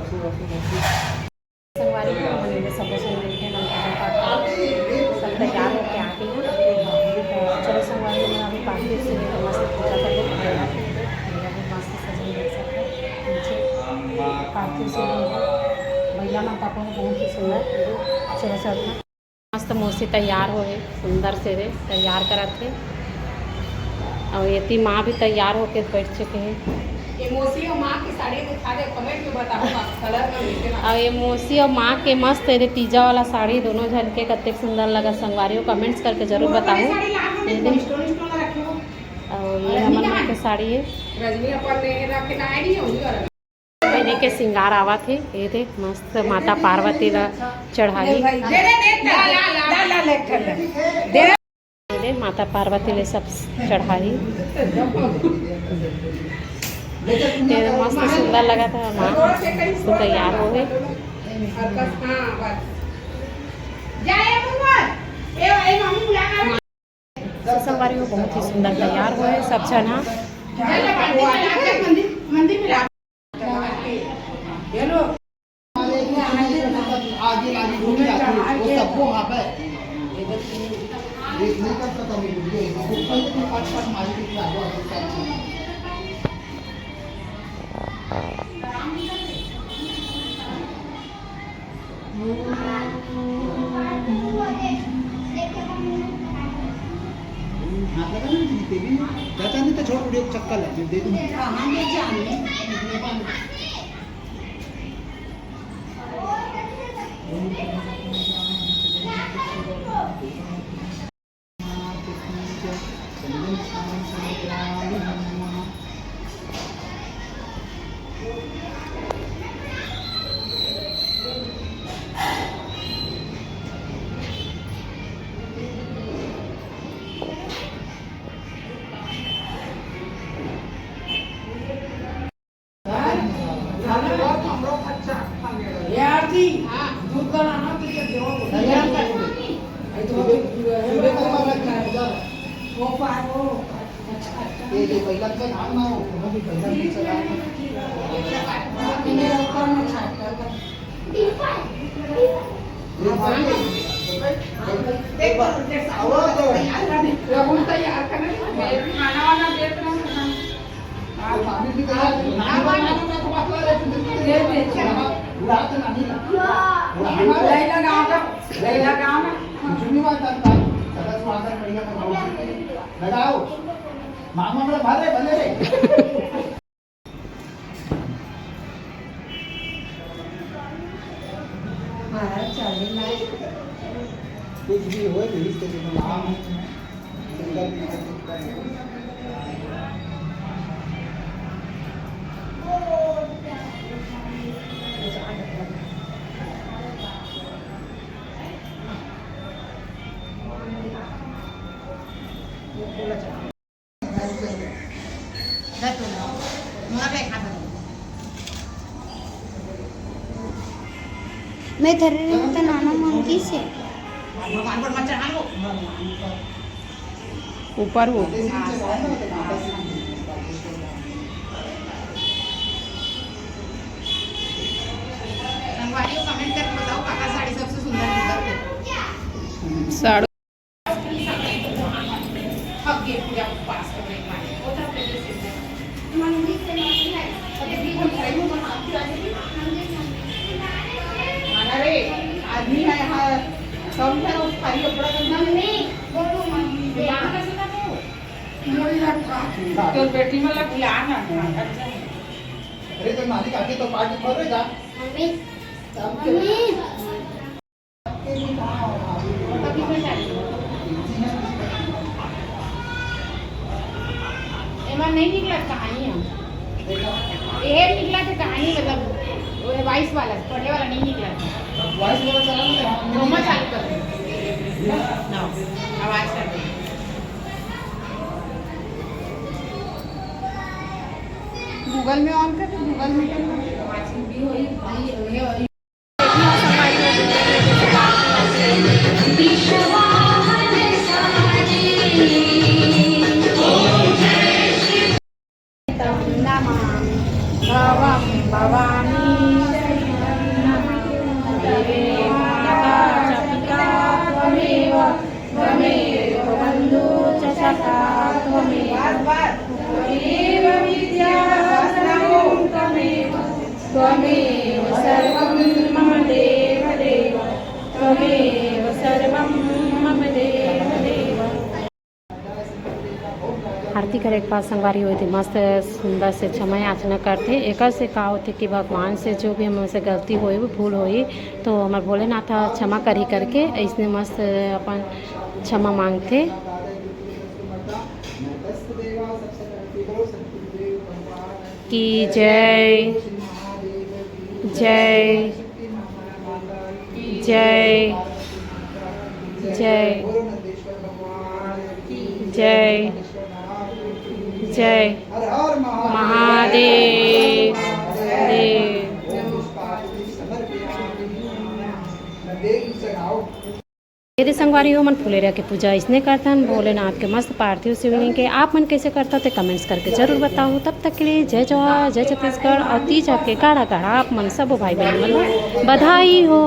संगवारी को मैंने सब से मिलके सब तैयार होके आ गई हूँ। चलो संगवारी में अभी पार्टी से मस्त पूजा कर लो। अभी मस्त सजने लग सकते नीचे पार्टी से महिला माता को बहुत ही सुंदर। चलो सब मस्त मौसी तैयार हो गए, सुंदर से रे तैयार करा थे। और ये माँ भी तैयार होके बैठ चुके हैं। ये मौसी और माँ की साड़ी दिखा दे, कमेंट में बताओ कलर में। और ये मौसी और माँ के मस्त है पिज्जा वाला साड़ी दोनों जन के कतने सुंदर लगा संगवारियों कमेंट्स करके जरूर बताओ। और ये हमारे माँ की साड़ी है। बहने के श्रृंगार आवा थे ये थे मस्त माता पार्वती का चढ़ाई माता पार्वती ले सब चढ़ाई मस्त सुंदर लगा था। माँ तो तैयार हो गए। संगवारी को बहुत ही सुंदर तैयार हुए सब जना। तो छोड़ वीडियो को चक्कर लगे दे दूँ। लगाओ मामा बड़ा भारे भले रे कुछ भी हो रिश्ते के नाम मैं धरे तो नाना मंकी से भगवान पर मत चढ़ा लो ऊपर हो संगवारी को कमेंट करके बताओ काका साड़ी सबसे सुंदर निकल साड़ी पूजा पास करने के बाद अरे आदमी है यहाँ सब है उस खाली कपड़ा करना नहीं तो बेटी वाला बुलाना। अरे तो मालिक आके तो पार्टी करेगा मम्मी एमन नहीं निकला कहानी हम ये निकला तो कहानी मतलब वो वाइस वाला पढ़ने वाला नहीं निकला वॉइस वाला चला रोमा चालू कर ना आवाज कर गूगल में ऑन कर गूगल में भवानी त्वमेव माता च पिता त्वमेव त्वमेव बन्धु च सखा त्वमेव विद्या सर्वं त्वमेव त्वमेव सर्वं मम देव देव त्वमेव सर्वं मम देव देव। आरती करे के बाद संगवारी हुई थी मस्त सुंदर से क्षमा याचना करते। एक से कहा होते कि भगवान से जो भी हमसे गलती हुई भूल हुई तो हमारे भोलेनाथ क्षमा करी करके इसने मस्त अपन क्षमा मांगते। कि जय जय जय जय जय जय महादेव देव। यदि संगवारी हो मन फुलेरिया के पूजा इसने करता भोलेनाथ के मस्त पार्थिव शिवलिंग के आप मन कैसे करता थे कमेंट्स करके जरूर बताओ। तब तक के लिए जय जवाहर जय छत्तीसगढ़ और तीज आपके गाढ़ा गाढ़ा आप मन सब भाई बहन मन बधाई हो।